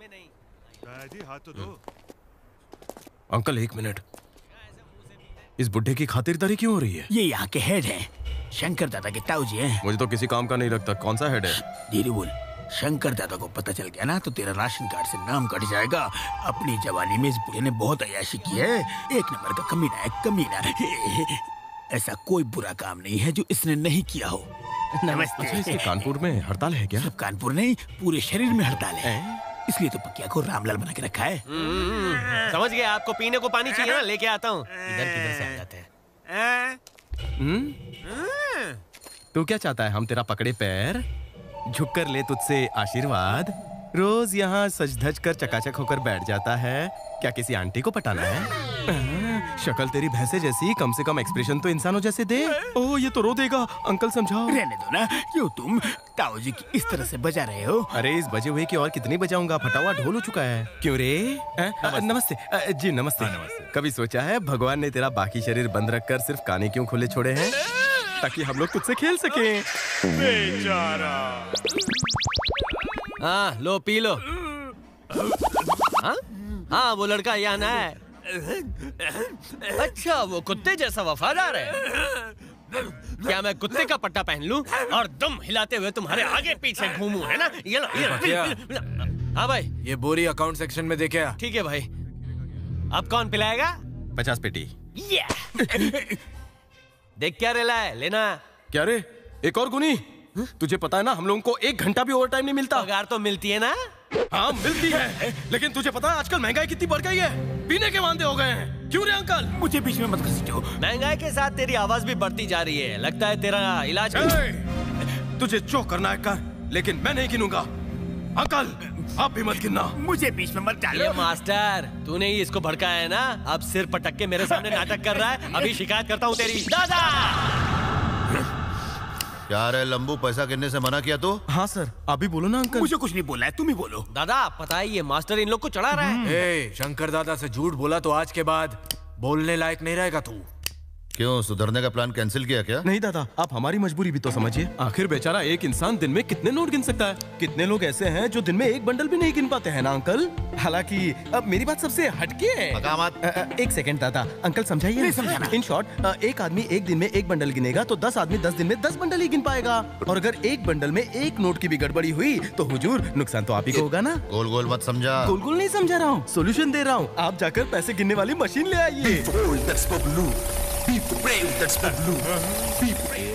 हाथ तो दो। अंकल एक मिनट, इस बुड्ढे की खातिरदारी क्यों हो रही है? ये यहाँ के हेड हैं, शंकर दादा के ताऊ जी हैं। मुझे तो किसी काम का नहीं लगता। कौन सा हेड है? धीरे बोल। शंकर दादा को पता चल गया ना तो तेरा राशन कार्ड से नाम कट जाएगा। अपनी जवानी में इस बुढ़े ने बहुत अय्याशी की है। एक नंबर का कमीना है, कमीना। ऐसा कोई बुरा काम नहीं है जो इसने नहीं किया हो। नमस्ते। अच्छा, इसके कानपुर में हड़ताल है क्या? सिर्फ कानपुर नहीं, पूरे शरीर में हड़ताल है। इसलिए तो पकिया को रामलाल बना के रखा है। समझ गए। आपको पीने को पानी चाहिए ना, लेके आता हूँ। इधर किधर से आ जाते हैं? तू क्या चाहता है? हम तेरा पकड़े पैर, झुक कर ले तुझसे आशीर्वाद, रोज यहाँ सज धज कर चकाचक होकर बैठ जाता है। क्या किसी आंटी को पटाना है? शक्ल तेरी भैंसे जैसी, कम से कम एक्सप्रेशन तो इंसानों जैसे दे। ओह, ये तो रो देगा। अंकल समझाओ। रहने दो ना, क्यों तुम ताऊ जी की इस तरह से बजा रहे हो? अरे इस बजे हुए की और कितनी बजाऊंगा? फटा हुआ ढोल हो चुका है। क्यों रे? नमस्ते जी। नमस्ते। कभी सोचा है भगवान ने तेरा बाकी शरीर बंद रखकर सिर्फ काने क्यों खुले छोड़े हैं? ताकि हम लोग तुझसे खेल सकें। बेचारा। हाँ, लो पी लो। हाँ, वो लड़का यहाँ ना है। अच्छा, वो कुत्ते जैसा वफादार है। क्या मैं कुत्ते का पट्टा पहन लूं और दुम हिलाते हुए तुम्हारे आगे पीछे घूमूं, है ना? ये लो। हाँ भाई, ये बोरी अकाउंट सेक्शन में देखे। ठीक है भाई। अब कौन पिलाएगा? 50 पेटी। देख क्या रेला है, लेना। क्या रे? एक और गुनी? तुझे पता है ना, हम लोगों को 1 घंटा भी ओवर टाइम नहीं मिलता। पगार तो मिलती है ना? हाँ मिलती है, लेकिन तुझे पता है आजकल महंगाई कितनी बढ़ गई है? पीने के वांदे हो गए हैं। क्यों रे अंकल? मुझे बीच में मत घसीटो। महंगाई के साथ तेरी आवाज भी बढ़ती जा रही है। लगता है तेरा इलाज। तुझे जो करना है कर, लेकिन मैं नहीं गिनूंगा। अंकल, आप भी मत गिनना। मुझे बीच में मत डालो। ये मास्टर, तूने ही इसको भड़काया है ना? अब सिर पटक के मेरे सामने नाटक कर रहा है। अभी शिकायत करता हूँ तेरी। दादा! क्या रे लंबू, पैसा गिनने से मना किया तो? हाँ सर, अभी बोलो ना अंकल। मुझे कुछ नहीं बोलना है, तुम ही बोलो। दादा, पता है ये मास्टर इन लोग को चढ़ा रहा है। शंकर दादा से झूठ बोला तो आज के बाद बोलने लायक नहीं रहेगा तू। क्यों, सुधरने का प्लान कैंसिल किया क्या? नहीं दादा, आप हमारी मजबूरी भी तो समझिए। आखिर बेचारा एक इंसान दिन में कितने नोट गिन सकता है? कितने लोग ऐसे हैं जो दिन में 1 बंडल भी नहीं गिन पाते हैं ना अंकल? हालांकि अब मेरी बात सबसे हटके है। 1 सेकंड दादा, अंकल समझाइए। नहीं समझाना। इन शॉर्ट, एक आदमी एक दिन में 1 बंडल गिनेगा तो 10 आदमी 10 दिन में 10 बंडल ही गिन पाएगा। और अगर 1 बंडल में 1 नोट की भी गड़बड़ी हुई तो हुजूर, नुकसान तो आप ही को होगा ना। गोल गोल मत समझा। गोल गोल नहीं समझा रहा हूँ, सोल्यूशन दे रहा हूँ। आप जाकर पैसे गिनने वाली मशीन ले आइए।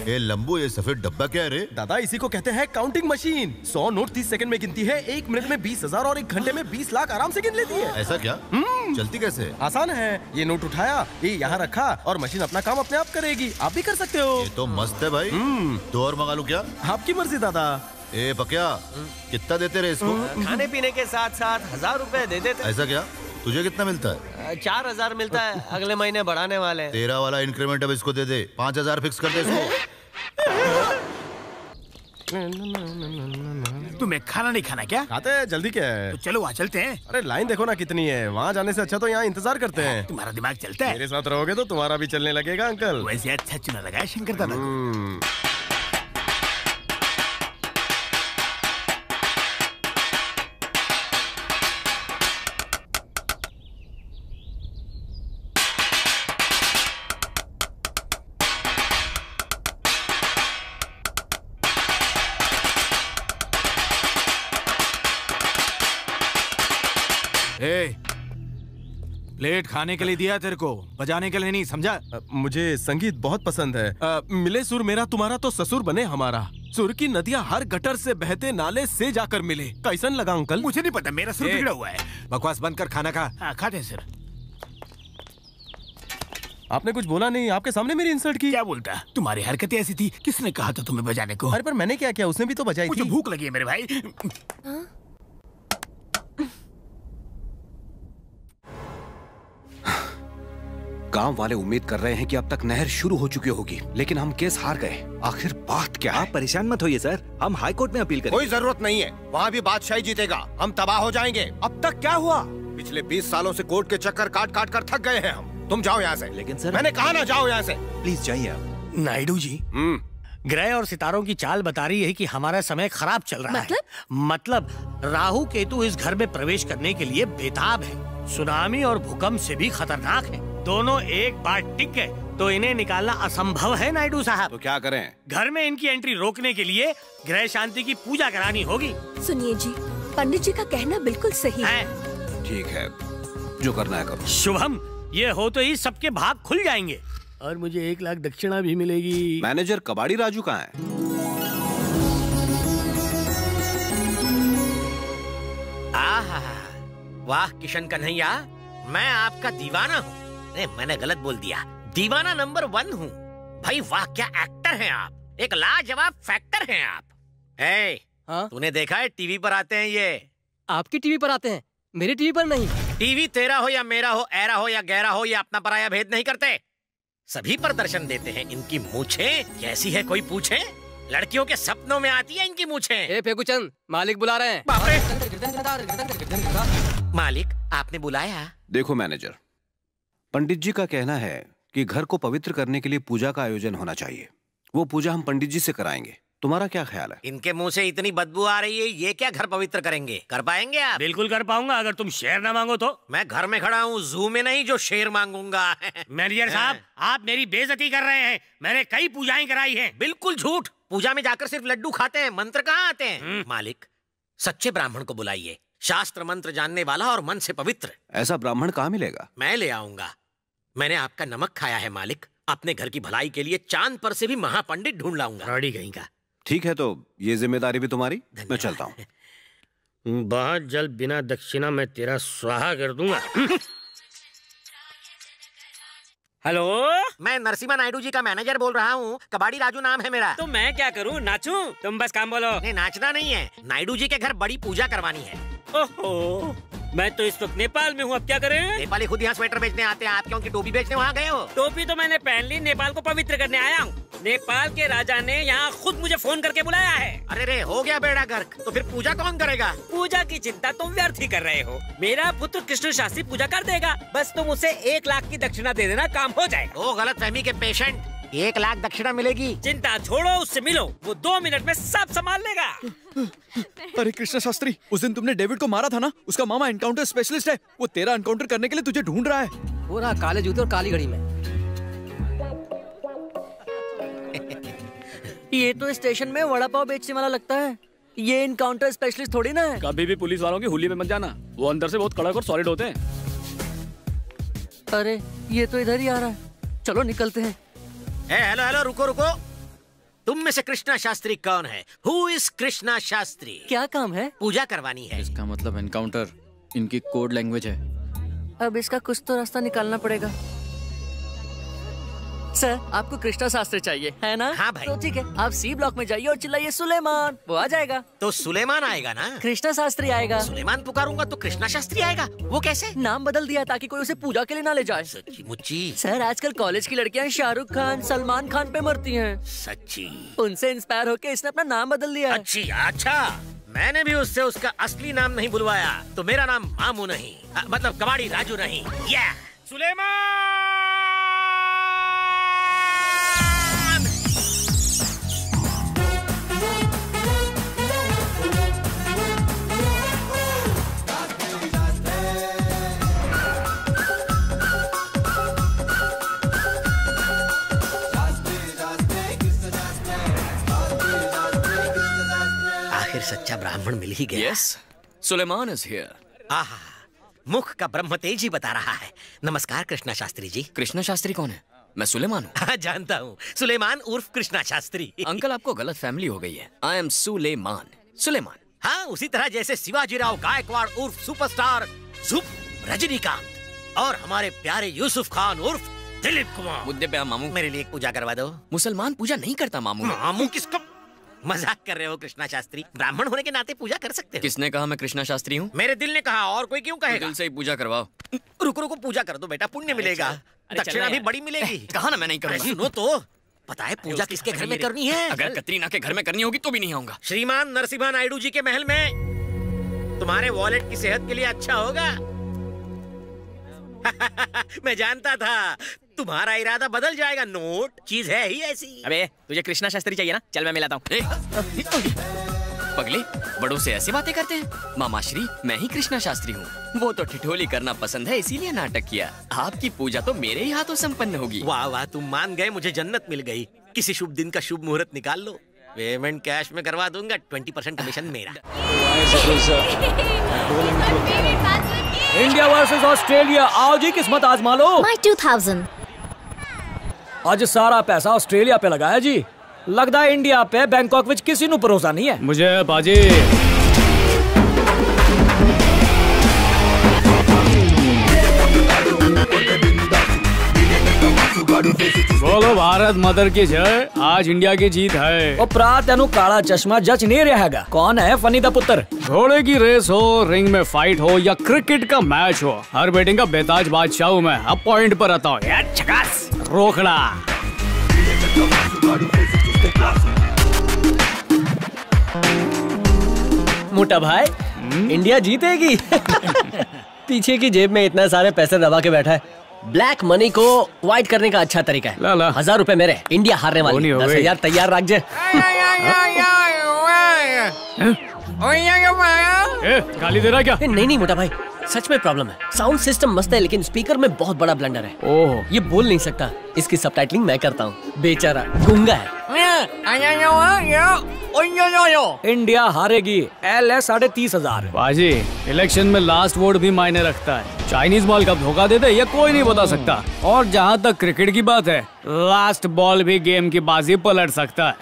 ए लंबू, ये सफेद डब्बा क्या है रे? दादा, इसी को कहते हैं काउंटिंग मशीन। 100 नोट 30 सेकंड में गिनती है, 1 मिनट में 20,000 और 1 घंटे में 20 लाख आराम से गिन लेती है। ऐसा क्या? चलती कैसे? आसान है। ये नोट उठाया, ये यहाँ रखा और मशीन अपना काम अपने आप करेगी। आप भी कर सकते हो। ये तो मस्त है भाई। 2 और मंगा लूं क्या? आपकी मर्जी दादा। ए पक्या, कितना देते रहे इसको? खाने पीने के साथ साथ 1000 रुपए दे देते। ऐसा क्या? तुझे कितना मिलता है? 4000 मिलता है। अगले महीने बढ़ाने वाले हैं। तेरा वाला इंक्रीमेंट अब इसको दे दे। 5000 फिक्स कर दे इसको। तुम्हें खाना नहीं खाना क्या? खाते हैं, जल्दी क्या है? तो चलो वहाँ चलते हैं। अरे लाइन देखो ना कितनी है। वहाँ जाने से अच्छा तो यहाँ इंतजार करते हैं। तुम्हारा दिमाग चलता है। मेरे साथ रहोगे तो तुम्हारा भी चलने लगेगा अंकल। वैसे अच्छा चुना लगा है शंकर दादा को। प्लेट खाने के लिए दिया तेरे को, बजाने के लिए नहीं, समझा? मुझे संगीत बहुत पसंद है। मिले सुर मेरा तुम्हारा तो ससुर बने हमारा। सुर की नदियाँ हर गटर से बहते नाले से जाकर मिले। कैसन लगा अंकल? मुझे नहीं पता, मेरा सुर बिगड़ा हुआ है। बकवास बंद कर, खाना खा। हाँ खाते हैं सर। आपने कुछ बोला नहीं, आपके सामने मेरी इंसल्ट की। क्या बोलता? तुम्हारी हरकतें ऐसी थी। किसने कहा था तुम्हें बजाने को? अरे पर मैंने क्या किया? उसने भी तो बजाई थी। मुझे भूख लगी है मेरे भाई। गांव वाले उम्मीद कर रहे हैं कि अब तक नहर शुरू हो चुकी होगी, लेकिन हम केस हार गए। आखिर बात क्या है? आप परेशान मत होइए सर, हम हाई कोर्ट में अपील करेंगे। कोई जरूरत नहीं है, वहाँ भी बादशाही जीतेगा। हम तबाह हो जाएंगे। अब तक क्या हुआ? पिछले 20 सालों से कोर्ट के चक्कर काट काट कर थक गए हैं हम। तुम जाओ यहाँ से। लेकिन सर, मैंने कहा ना, जाओ यहाँ से। प्लीज जाइए आप। नायडू जी, ग्रह और सितारों की चाल बता रही है कि हमारा समय खराब चल रहा है। मतलब राहु केतु इस घर में प्रवेश करने के लिए बेताब है। सुनामी और भूकंप से भी खतरनाक है। दोनों एक बार टिक गए तो इन्हें निकालना असंभव है नायडू साहब। तो क्या करें? घर में इनकी एंट्री रोकने के लिए ग्रह शांति की पूजा करानी होगी। सुनिए जी, पंडित जी का कहना बिल्कुल सही है। ठीक है, जो करना है करो। शुभम, ये हो तो ही सबके भाग खुल जाएंगे और मुझे 1 लाख दक्षिणा भी मिलेगी। मैनेजर कबाड़ी राजू कहाँ है? आहा, वाह किशन कन्हैया, मैं आपका दीवाना हूँ। मैंने गलत बोल दिया, दीवाना नंबर 1 हूँ। भाई वाह, क्या एक्टर हैं आप, एक लाजवाब फैक्टर हैं आप। तूने देखा है टीवी पर आते हैं ये? आपकी टीवी पर आते हैं, मेरी टीवी पर नहीं। टीवी तेरा हो या मेरा हो, ऐरा हो या गहरा हो, ये अपना पराया भेद नहीं करते, सभी पर दर्शन देते हैं। इनकी मूछें कैसी है कोई पूछे? लड़कियों के सपनों में आती है इनकी मूछें। फेकुचंद, मालिक बुला रहे हैं। बाप रे! मालिक, आपने बुलाया? देखो मैनेजर, पंडित जी का कहना है कि घर को पवित्र करने के लिए पूजा का आयोजन होना चाहिए। वो पूजा हम पंडित जी से कराएंगे। तुम्हारा क्या ख्याल है? इनके मुंह से इतनी बदबू आ रही है, ये क्या घर पवित्र करेंगे? कर पाएंगे आप? बिल्कुल कर पाऊंगा, अगर तुम शेर ना मांगो तो। मैं घर में खड़ा हूँ, जू में नहीं जो शेर मांगूंगा। मैनेजर साहब, आप मेरी बेइज्जती कर रहे हैं। मैंने कई पूजाएं कराई हैं। बिल्कुल झूठ। पूजा में जाकर सिर्फ लड्डू खाते हैं, मंत्र कहाँ आते हैं? मालिक, सच्चे ब्राह्मण को बुलाइए, शास्त्र मंत्र जानने वाला और मन से पवित्र। ऐसा ब्राह्मण कहाँ मिलेगा? मैं ले आऊंगा। मैंने आपका नमक खाया है मालिक। अपने घर की भलाई के लिए चांद पर से भी महापंडित ढूंढ लाऊंगा। रेडी कहीं का। ठीक है, तो ये जिम्मेदारी भी तुम्हारी। मैं चलता हूँ। बहुत जल्द बिना दक्षिणा मैं तेरा स्वाहा कर दूंगा। हेलो, मैं नरसिम्हा नायडू जी का मैनेजर बोल रहा हूँ। कबाड़ी राजू नाम है मेरा। तो मैं क्या करूँ, नाचूं? तुम बस काम बोलो। नहीं, नाचना नहीं है, नायडू जी के घर बड़ी पूजा करवानी है। ओहो, मैं तो इस वक्त नेपाल में हूँ, अब क्या करें? नेपाली खुद यहाँ स्वेटर बेचने आते हैं, आप क्यों की टोपी बेचने वहाँ गए हो? टोपी तो मैंने पहन ली, नेपाल को पवित्र करने आया हूँ। नेपाल के राजा ने यहाँ खुद मुझे फोन करके बुलाया है। अरे रे, हो गया बेड़ा गर्क, तो फिर पूजा कौन करेगा? पूजा की चिंता तुम व्यर्थ ही कर रहे हो। मेरा पुत्र कृष्ण शास्त्री पूजा कर देगा, बस तुम उसे 1 लाख की दक्षिणा दे देना, काम हो जाएगा। ओ गलतफहमी के पेशेंट, 1 लाख दक्षिणा मिलेगी। चिंता छोड़ो, उससे मिलो, वो 2 मिनट में सब संभाल लेगा। अरे कृष्ण शास्त्री, उस दिन तुमने डेविड को मारा था ना, उसका मामा एनकाउंटर स्पेशलिस्ट है। वो तेरा एनकाउंटर करने के लिए तुझे ढूंढ रहा है। वो रहा काले जूते और काली घड़ी में। ये तो स्टेशन में वड़ा पाव बेचने वाला लगता है। ये एनकाउंटर स्पेशलिस्ट थोड़ी ना है। कभी भी पुलिस वालों की हुली में मत जाना, वो अंदर से बहुत कड़क और सॉलिड होते हैं। अरे ये तो इधर ही आ रहा है, चलो निकलते हैं। हेलो हेलो, रुको रुको, तुम में से कृष्णा शास्त्री कौन है? Who is Krishna Shastri? क्या काम है? पूजा करवानी है। इसका मतलब एनकाउंटर इनकी कोड लैंग्वेज है। अब इसका कुछ तो रास्ता निकालना पड़ेगा। सर, आपको कृष्णा शास्त्री चाहिए है ना? हाँ भाई। तो ठीक है, आप सी ब्लॉक में जाइए और चिल्लाइए सुलेमान, वो आ जाएगा। तो सुलेमान आएगा ना? कृष्णा शास्त्री आएगा। सुलेमान पुकारूंगा तो कृष्णा शास्त्री आएगा, वो कैसे? नाम बदल दिया ताकि कोई उसे पूजा के लिए ना ले जाए। सच्ची मुच्ची? सर, आजकल कॉलेज की लड़कियां शाहरुख खान, सलमान खान पे मरती हैं। सच्ची? उनसे इंस्पायर होकर इसने अपना नाम बदल दिया। अच्छा, मैंने भी उससे उसका असली नाम नहीं बुलवाया, तो मेरा नाम मामू नहीं, मतलब कबाड़ी राजू नहीं। या सुलेमान! सच्चा ब्राह्मण मिल ही गया। Yes, Suleman is here. आहा, मुख का ब्रह्म तेज ही बता रहा है। नमस्कार कृष्णा शास्त्री जी। कृष्णा शास्त्री कौन है? मैं सुलेमान हूँ। हाँ, जानता हूँ, सुलेमान उर्फ कृष्णा शास्त्री। अंकल, आपको गलत फैमिली हो गई है। I am Suleman. सुलेमान। हाँ, उसी तरह जैसे शिवाजीराव गायकवाड़ उर्फ सुपरस्टार जुप रजनीकांत और हमारे प्यारे यूसुफ खान उर्फ दिलीप कुमार। मुद्दे पे मामू, मेरे लिए एक पूजा करवा दो। मुसलमान पूजा नहीं करता मामू। मामू किसका? मजाक कर रहे हो कृष्णा शास्त्री? ब्राह्मण होने के नाते पूजा कर सकते हो। किसने कहा मैं कृष्णा शास्त्री हूँ? मेरे दिल ने कहा, और कोई क्यों कहेगा? दिल से ही पूजा करवाओ। रुको रुको, पूजा कर दो बेटा, पुण्य मिलेगा, दक्षिणा भी बड़ी मिलेगी। कहा ना मैं नहीं करूँगा। सुनो तो, पता है पूजा किसके घर में करनी है? अगर कतरीना के घर में करनी होगी तो भी नहीं आऊंगा। श्रीमान नरसिम्हा नायडू जी के महल में। तुम्हारे वॉलेट की सेहत के लिए अच्छा होगा। मैं जानता था तुम्हारा इरादा बदल जाएगा। नोट चीज है ही ऐसी। अबे तुझे कृष्णा शास्त्री चाहिए ना, चल मैं मिलाता हूँ। पगले बड़ों से ऐसे बातें करते हैं। मामा श्री, मैं ही कृष्णा शास्त्री हूँ। वो तो ठिठोली करना पसंद है, इसीलिए नाटक किया। आपकी पूजा तो मेरे ही हाथों संपन्न होगी। वाह वाह, तुम मान गए, मुझे जन्नत मिल गई। किसी शुभ दिन का शुभ मुहूर्त निकाल लो, पेमेंट कैश में करवा दूंगा। 20% कमीशन मेरा। इंडिया वर्सेस ऑस्ट्रेलिया, आओ जी किस्मत आजमा लो। My 2000। आज सारा पैसा ऑस्ट्रेलिया पे लगाया जी। लगता है इंडिया पे बैंकॉक विच किसी नु भरोसा नहीं है। मुझे बाजी बोलो भारत मदर की जय। आज इंडिया की जीत है। ओ भरा तेनू काला चश्मा जच नहीं रहेगा। कौन है फनी दा पुत्र? घोड़े की रेस हो, रिंग में फाइट हो या क्रिकेट का मैच हो, हर बैटिंग का बेताज बादशाह हूँ मैं। अब पॉइंट पर आता हूँ। रोकड़ा मोटा भाई, इंडिया जीतेगी। पीछे की जेब में इतना सारे पैसे दबा के बैठा है। ब्लैक मनी को व्हाइट करने का अच्छा तरीका है। 1000 रुपए मेरे, इंडिया हारने वाली। 10,000 तैयार रख जे। गाली दे रहा क्या? नहीं मोटा भाई, सच में प्रॉब्लम है। साउंड सिस्टम मस्त है लेकिन स्पीकर में बहुत बड़ा ब्लंडर है। ओह, ये बोल नहीं सकता, इसकी सबटाइटलिंग मैं करता हूँ। बेचारा गूंगा है। इंडिया हारेगी। एल है 30,500। बाजी, इलेक्शन में लास्ट वोट भी मायने रखता है। चाइनीज माल कब धोखा दे दे ये कोई नहीं बता सकता। और जहाँ तक क्रिकेट की बात है, लास्ट बॉल भी गेम की बाजी पलट सकता है।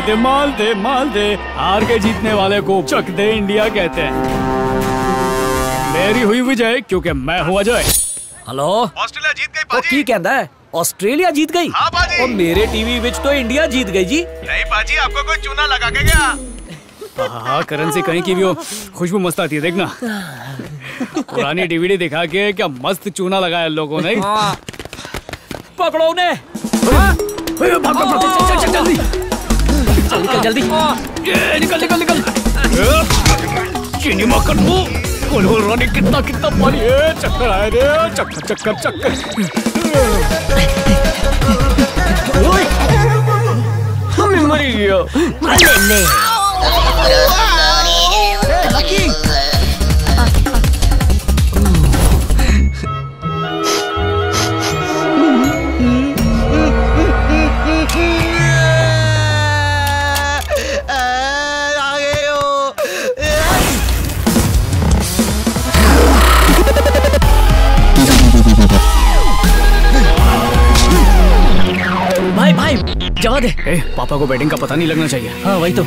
दे माल दे, हार के जीतने वाले को चक दे इंडिया कहते हैं। मेरी हुई विजय क्योंकि मैं हूँ अजय। हेलो, ऑस्ट्रेलिया जीत गई बाजी। की कहता है ऑस्ट्रेलिया जीत गई? हाँ बाजी। और मेरे टीवी विच तो इंडिया जीत गई जी। नहीं बाजी, आपको कोई चूना लगा के गया। हाँ, करेंसी कहीं की भी हो, खुशबू मस्त आती है। देखना, पुरानी डीवीडी दिखा के क्या मस्त चूना लगाया लोगों ने। पकड़ो उन्हें। जल्दी निकल। चीनी मक्खन हो, रानी कितना पानी है। चक्कर आए रे, चक्कर। हमें मरी गया। भाई जवा दे। पापा को बैटिंग का पता नहीं लगना चाहिए। हाँ वही तो।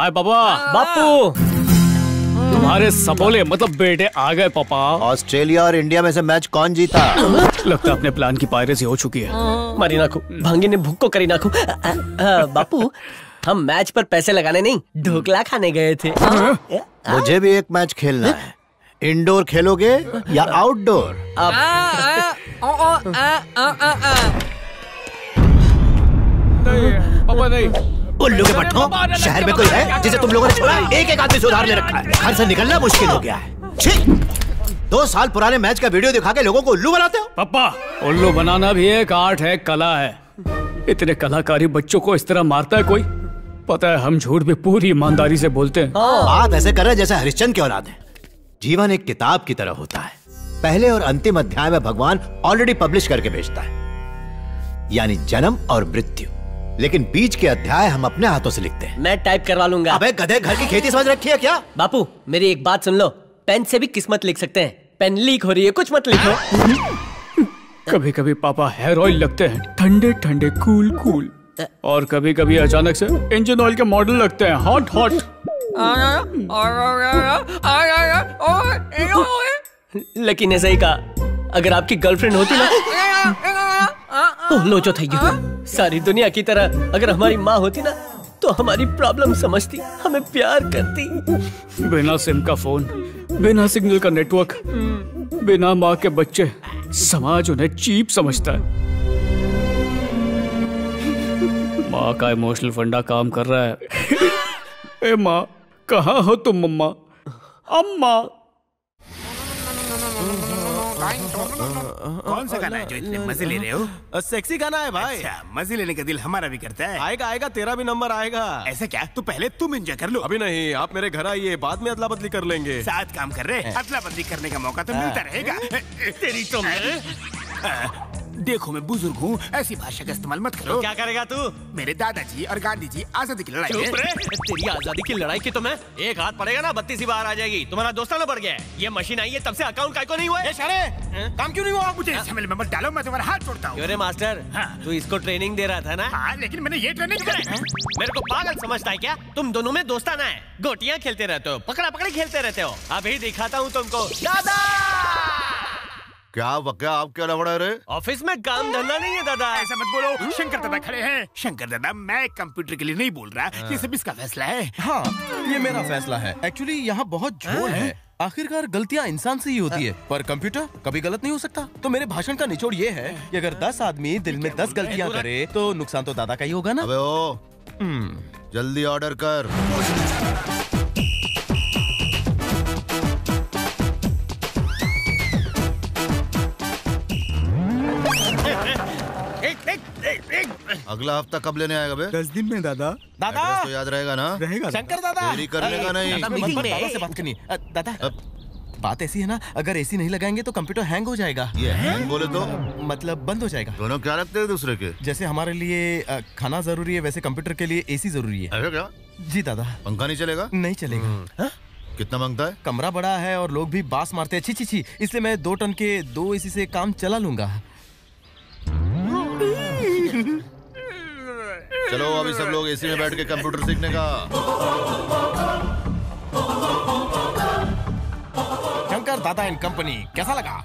आए पापा। बापू, तुम्हारे सपोले मतलब बेटे आ गए पापा। ऑस्ट्रेलिया और इंडिया में से मैच कौन जीता? लगता है अपने प्लान की पायरेसी हो चुकी है। मारी नाखू, भांगी ने भूख को करी नाखू। बापू, हम मैच पर पैसे लगाने नहीं, ढोकला खाने गए थे। मुझे भी एक मैच खेलना है। इंडोर खेलोगे या आउटडोर? पापा नहीं। उल्लू के पट्टों, शहर में कोई है जिसे तुम लोगों ने छोड़ा? एक आदमी से उधार ले रखा है। घर से निकलना मुश्किल हो गया है। 2 साल पुराने मैच का वीडियो दिखा के लोगों को उल्लू बनाते हो। पापा, उल्लू बनाना भी एक आर्ट है, कला है। इतने कलाकारी बच्चों को इस तरह मारता है कोई? पता है हम झूठ भी पूरी ईमानदारी से बोलते हैं। बात ऐसे कर रहे जैसे हरिश्चंद्र की औलाद है। जीवन एक किताब की तरह होता है। पहले और अंतिम अध्याय में भगवान ऑलरेडी पब्लिश करके भेजता है, यानी जन्म और मृत्यु। लेकिन बीच के अध्याय हम अपने हाथों से लिखते हैं। मैं टाइप करवा लूंगा। अबे गधे, घर की खेती समझ रखी है क्या? बापू, मेरी एक बात सुन लो, पेन से भी किस्मत लिख सकते हैं। पेन लीक हो रही है, कुछ मत लिखो। कभी कभी पापा हेयर ऑयल लगते हैं, ठंडे ठंडे कूल कूल। और कभी कभी अचानक से इंजन ऑयल के मॉडल लगते हैं, हॉट हॉट। लेकिन ऐसा ही कहा, अगर आपकी गर्लफ्रेंड होती ना, लोचो थैंक यू, सारी दुनिया की तरह अगर हमारी माँ होती ना तो हमारी प्रॉब्लम समझती, हमें प्यार करती। बिना सिम का फोन, बिना सिग्नल का नेटवर्क, बिना माँ के बच्चे, समाज उन्हें चीप समझता है। माँ का इमोशनल फंडा काम कर रहा है। ए माँ, कहाँ हो तुम मम्मा? अम्मा। कौन सा गाना है जो इतने मजे ले रहे हो? सेक्सी गाना है भाई। अच्छा, मजे लेने का दिल हमारा भी करता है। आएगा आएगा, तेरा भी नंबर आएगा। ऐसा क्या? तो पहले तुम एंजॉय कर लो। अभी नहीं, आप मेरे घर आइए, बाद में अदला बदली कर लेंगे। साथ काम कर रहे, अदला बदली करने का मौका तो मिलता रहेगा। तेरी तो देखो मैं बुजुर्ग हूँ, ऐसी भाषा का इस्तेमाल मत करो। क्या करेगा तू? मेरे दादाजी और गांधी जी आजादी की लड़ाई चुप रहे। तेरी आजादी की लड़ाई की तो मैं एक हाथ पड़ेगा ना 32 ही बाहर आ जाएगी। तुम्हारा दोस्ताना बढ़ गया है। ये मशीन आई है तब से अकाउंट का नहीं हुआ है। काम क्यों नहीं हुआ? मुझे इस झमेले में मत डालो, मैं तुम्हारा हाथ तोड़ता हूँ। अरे मास्टर, तू इसको ट्रेनिंग दे रहा था ना? हाँ, लेकिन मैंने ये ट्रेनिंग मेरे को पागल समझता है क्या? तुम दोनों में दोस्ताना है, गोटियां खेलते रहते हो, पकड़ा पकड़ी खेलते रहते हो। अभी दिखाता हूँ तुमको। दादा क्या वक्या, आप क्या लफड़ा रहे? ऑफिस में काम धंधा नहीं है दादा। ऐसा मत बोलो, शंकर दादा खड़े हैं। शंकर दादा, मैं कंप्यूटर के लिए नहीं बोल रहा, ये सब इसका फैसला है। हाँ, ये मेरा फैसला है। एक्चुअली यहाँ बहुत झोल है। आखिरकार गलतियाँ इंसान से ही होती है, पर कंप्यूटर कभी गलत नहीं हो सकता। तो मेरे भाषण का निचोड़ ये है कि अगर 10 आदमी दिन में 10 गलतियाँ करे तो नुकसान तो दादा का ही होगा ना। अबे ओ, जल्दी ऑर्डर कर। अगला हफ्ता कब लेने आएगा बे? 10 दिन में दादा। दादा तो याद रहेगा ना? रहेगा। शंकर दादा, देरी करने का नहीं। दादा से बात करनी। दादा, बात ऐसी है ना, अगर एसी नहीं लगाएंगे तो कंप्यूटर हैंग हो जाएगा। ये हैंग बोले तो मतलब बंद हो जाएगा। दोनों क्या रखते हैं दूसरे के? जैसे हमारे लिए खाना जरूरी है, वैसे कंप्यूटर के लिए एसी जरूरी है। ऐसा क्या? जी दादा। पंखा नहीं चलेगा? नहीं चलेगा। कितना मांगता है? कमरा बड़ा है और लोग भी बास मारते हैं, छी छी छी, इसलिए मैं 2 टन के 2 एसी से काम चला लूंगा। चलो अभी सब लोग एसी में बैठ के कंप्यूटर सीखने का। शंकर दादा एंड कंपनी कैसा लगा?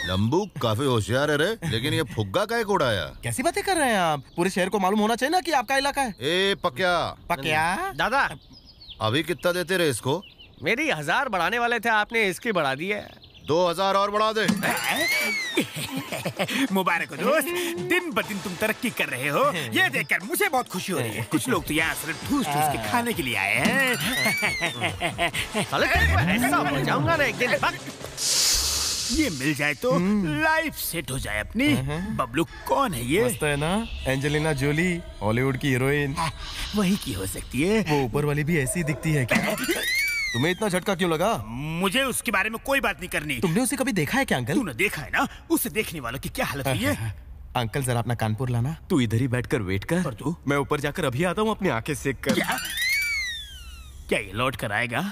लंबू काफी होशियार है रे, लेकिन ये फुग्गा काहे को उड़ाया? कैसी बातें कर रहे हैं आप? पूरे शहर को मालूम होना चाहिए ना कि आपका इलाका है। ए पक्या। पक्या? दादा अभी कितना देते रहे इसको? मेरी 1000 बढ़ाने वाले थे, आपने इसकी बढ़ा दी है। 2000 और बढ़ा दे। मुबारक हो दोस्त, दिन ब दिन तुम तरक्की कर रहे हो, ये देखकर मुझे बहुत खुशी हो रही है। कुछ लोग तो यहाँ सिर्फ ठूस ठूस के खाने के लिए आए हैं। ऐसा हो जाऊंगा ना एक दिन। ये मिल जाए तो लाइफ सेट हो जाए अपनी। बबलू कौन है ये? मस्त है ना, एंजेलिना जोली, हॉलीवुड की हीरोइन। वही की हो सकती है। वो ऊपर वाली भी ऐसी दिखती है क्या? तुम्हें इतना झटका क्यों लगा? मुझे उसके बारे में कोई बात नहीं करनी। तुमने उसे कभी देखा है क्या अंकल? तूने देखा है ना, उसे देखने वालों की क्या हालत हुई है। अंकल जरा अपना कानपुर लाना। तू इधर ही बैठकर वेट कर। और तू? मैं ऊपर जाकर अभी आता हूँ, अपनी आंखें सेक कर। क्या ये लौट कर आएगा?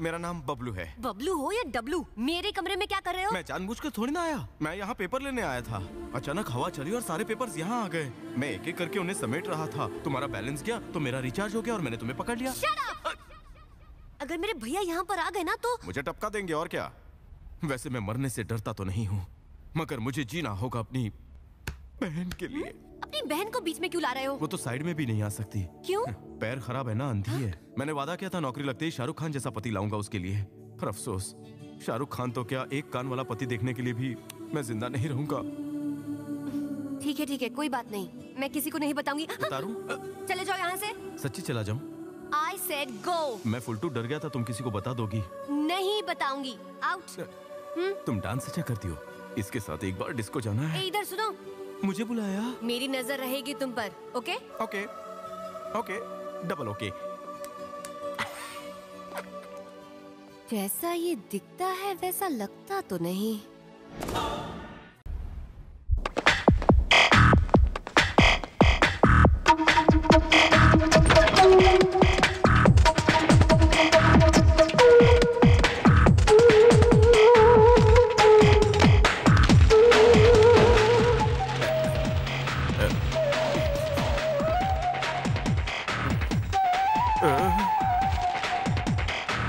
मेरा नाम बबलू है। बबलू हो या डबलू, मेरे कमरे में क्या कर रहे हो? मैं जानबूझकर थोड़ी ना आया, मैं यहाँ पेपर लेने आया था। अचानक हवा चली और सारे पेपर्स यहाँ आ गए। मैं एक एक करके उन्हें समेट रहा था। तुम्हारा बैलेंस गया तो मेरा रिचार्ज हो गया और मैंने तुम्हें पकड़ लिया। अगर मेरे भैया यहाँ पर आ गए ना तो मुझे टपका देंगे और क्या। वैसे मैं मरने से डरता तो नहीं हूँ, मगर मुझे जीना होगा अपनी बहन के लिए। अपनी बहन को बीच में क्यों ला रहे हो? वो तो साइड में भी नहीं आ सकती। क्यों? पैर खराब है ना, अंधी है। मैंने वादा किया था नौकरी लगते ही शाहरुख खान जैसा पति लाऊंगा उसके लिए, पर अफसोस शाहरुख खान तो क्या, एक कान वाला पति देखने के लिए भी मैं जिंदा नहीं रहूंगा। ठीक है, कोई बात नहीं, मैं किसी को नहीं बताऊंगी। बता दूं? चले जाओ यहाँ से। सच्ची चला जाऊं? I said go. मैं फुलटू डर गया था तुम किसी को बता दोगी। नहीं बताऊंगी। आउट। तुम डांस अच्छा करती हो, इसके साथ एक बार डिस्को जाना है। इधर सुनो, मुझे बुलाया। मेरी नजर रहेगी तुम पर। Okay okay okay, double okay. जैसा ये दिखता है वैसा लगता तो नहीं।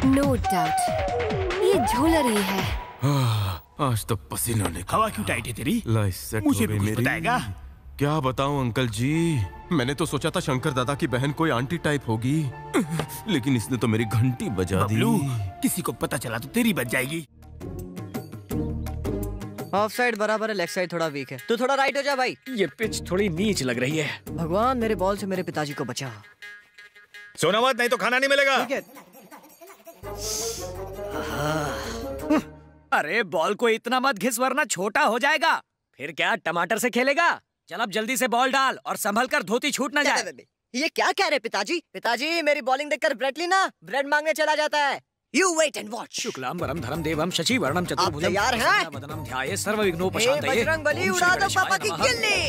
नो डाउट ये झोलर ही है। आज तो पसीना निकल। हवा क्यों टाइट है तेरी? लाइफ सेट मुझे हो गई भी कुछ मेरी। बताएगा? क्या बताऊं अंकल जी, मैंने तो सोचा था शंकर दादा की बहन कोई आंटी टाइप होगी, लेकिन इसने तो मेरी घंटी बजा दी। किसी को पता चला तो तेरी बच जाएगी। ऑफ साइड बराबर है, लेफ्ट साइड थोड़ा वीक है। तू थोड़ा राइट हो जा भाई। ये पिच थोड़ी नीच लग रही है। भगवान मेरे बॉल से मेरे पिताजी को बचा। सोना मत, नहीं तो खाना नहीं मिलेगा। अरे बॉल को इतना मत घिस वरना छोटा हो जाएगा। फिर क्या टमाटर से खेलेगा? चल अब जल्दी से बॉल डाल और संभल कर धोती छूट ना जाए। ये क्या कह रहे पिताजी? पिताजी मेरी बॉलिंग देखकर ब्रेट ली ना ब्रेड मांगने चला जाता है। You wait and watch. शुक्लाम वरम धरम देवम शशि वर्णम चतुर्भुजम। आप तैयार हैं? वदनम ध्याये सर्व विघ्नोपशांतये। बजरंगबली उड़ा दो पापा की गिल्ली।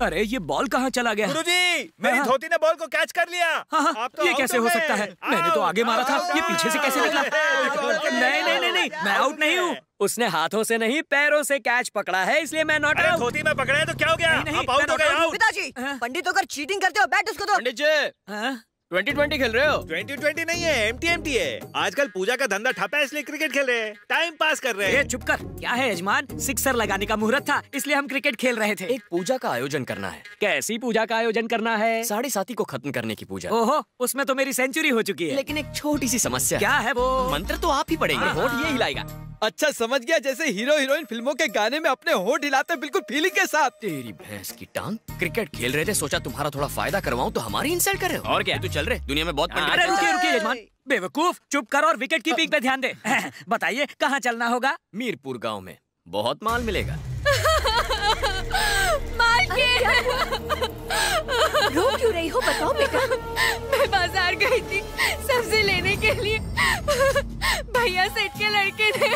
अरे ये बॉल कहाँ चला गया? गुरुजी, मेरी धोती ने बॉल को कैच कर लिया। आप तो ये कैसे हो सकता है? मैंने तो आगे मारा था, ये पीछे से कैसे निकला? नहीं नहीं नहीं नहीं, मैं आउट नहीं हूँ। उसने हाथों से नहीं पैरों से कैच पकड़ा है, इसलिए मैं नॉट आउट। धोती में पकड़े तो क्या हो गया? आप आउट हो गए। पिताजी पंडित होकर चीटिंग करते हो, बैट उसको दो। पंडित जी 2020 खेल रहे हो? 2020 नहीं है, एमटी है। आजकल पूजा का धंधा ठप है, इसलिए क्रिकेट खेल रहे हैं, टाइम पास कर रहे हैं। चुप कर। क्या है यजमान, सिक्सर लगाने का मुहूर्त था, इसलिए हम क्रिकेट खेल रहे थे। एक पूजा का आयोजन करना है। कैसी पूजा का आयोजन करना है? 7.5 को खत्म करने की पूजा। ओहो, उसमें तो मेरी सेंचुरी हो चुकी है। लेकिन एक छोटी सी समस्या। क्या है वो? मंत्र तो आप ही पढ़ेंगे, होठ ये हिलाएगा। अच्छा समझ गया, जैसे हीरो हीरोइन फिल्मों के गाने में अपने होठ हिलाते बिल्कुल फीलिंग के साथ। तेरी भैंस की टांग। क्रिकेट खेल रहे थे, सोचा तुम्हारा थोड़ा फायदा करवाऊं तो हमारी इंसल्ट कर रहे हो। और क्या तू चल रहे? दुनिया में बहुत पंडित। अरे रुकिए रुकिए यजमान, बेवकूफ, चुप कर और विकेट कीपिंग पे ध्यान दे। बताइए कहाँ चलना होगा? मीरपुर गांव में बहुत माल मिलेगा। रो क्यों रही हो बताओ बेटा? मैं बाजार गई थी सब्जी लेने के लिए। भैया सेठ के लड़के ने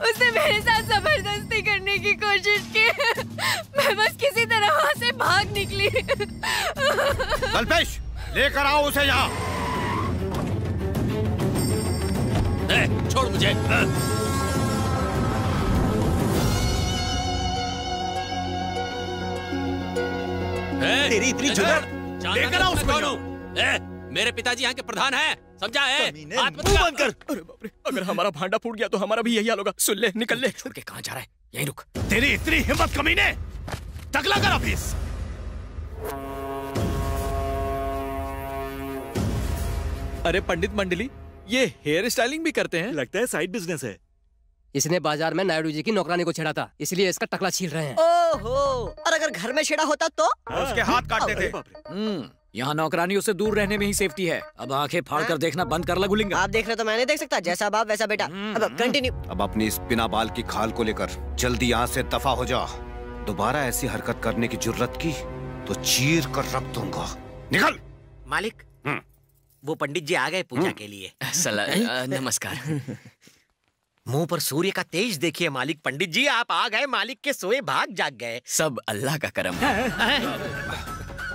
उसने मेरे साथ जबरदस्ती करने की कोशिश की। मैं बस किसी तरह वहाँ से भाग निकली। कल्पेश, लेकर आओ उसे यहाँ। छोड़ मुझे। तेरी इतनी जुर्रत, लेकर आओ उसको। मेरे पिताजी यहाँ के प्रधान हैं, समझा है? हाथ मत लगा। बंद कर। अरे बाप रे, अगर हमारा भांडा फूट गया तो हमारा भी यही हाल होगा। सुन ले, निकल ले। छोड़ के कहाँ जा रहा है? यहीं रुक। तेरी इतनी हिम्मत कमीने, टकला कर ऑफिस। अरे पंडित मंडली, ये हेयर स्टाइलिंग भी करते हैं? लगता है साइड बिजनेस है। इसने बाजार में नायडू जी की नौकरानी को छेड़ा था, इसलिए इसका टकला छील रहे हैं। ओहो, और अगर घर में छेड़ा होता तो? उसके हाथ काटते थे। यहाँ नौकरानियों से दूर रहने में ही सेफ्टी है। अब आंखें फाड़ कर देखना बंद कर लगूलिंगा। आप देख रहे तो मैं नहीं देख सकता, जैसा बाप वैसा बेटा। अब कंटिन्यू। अब अपनी इस बिना बाल की खाल को लेकर जल्दी यहाँ से दफा हो जा। दोबारा ऐसी हरकत करने की जुर्रत की तो चीर कर रख दूंगा। निकल। मालिक, वो पंडित जी आ गए पूजा के लिए। नमस्कार। मुंह पर सूर्य का तेज देखिए मालिक। पंडित जी आप आ गए, मालिक के सोए भाग जाग गए। सब अल्लाह का करम है।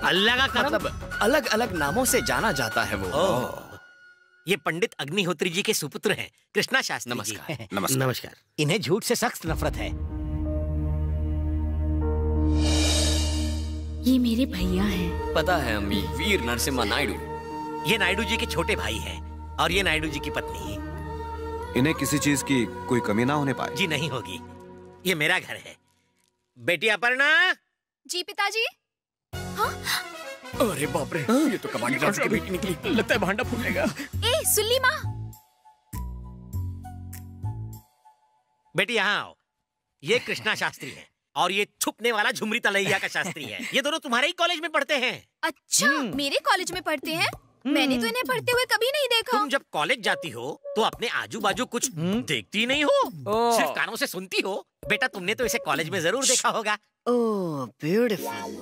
अल्लाह का करम? मतलब अलग अलग नामों से जाना जाता है वो। ये पंडित अग्निहोत्री जी के सुपुत्र हैं, कृष्णा शास्त्री। नमस्कार। नमस्कार। नमस्कार। इन्हें झूठ से सख्त नफरत है। ये मेरे भैया हैं। पता है अम्मी, वीर नरसिम्हा नायडू। ये नायडू जी के छोटे भाई हैं और ये नायडू जी की पत्नी है। इन्हें किसी चीज की कोई कमी ना होने पाए। जी नहीं होगी, ये मेरा घर है। बेटी अपर्णा। जी पिताजी। हाँ? अरे बाप रे, ये तो कबाड़ी डांस की बेटी निकली। लगता है भांडा फूटेगा। ए सुल्ली माँ। बेटी यहाँ आओ। ये कृष्णा शास्त्री है और ये छुपने वाला झुमरी तलैया का शास्त्री है। ये दोनों तुम्हारे ही कॉलेज में पढ़ते हैं। अच्छा, मेरे कॉलेज में पढ़ते हैं? मैंने तो इन्हें पढ़ते हुए कभी नहीं देखा। तुम जब कॉलेज जाती हो तो अपने आजू बाजू कुछ देखती नहीं हो, सिर्फ कानों से सुनती हो। बेटा तुमने तो इसे कॉलेज में जरूर देखा होगा। Oh beautiful.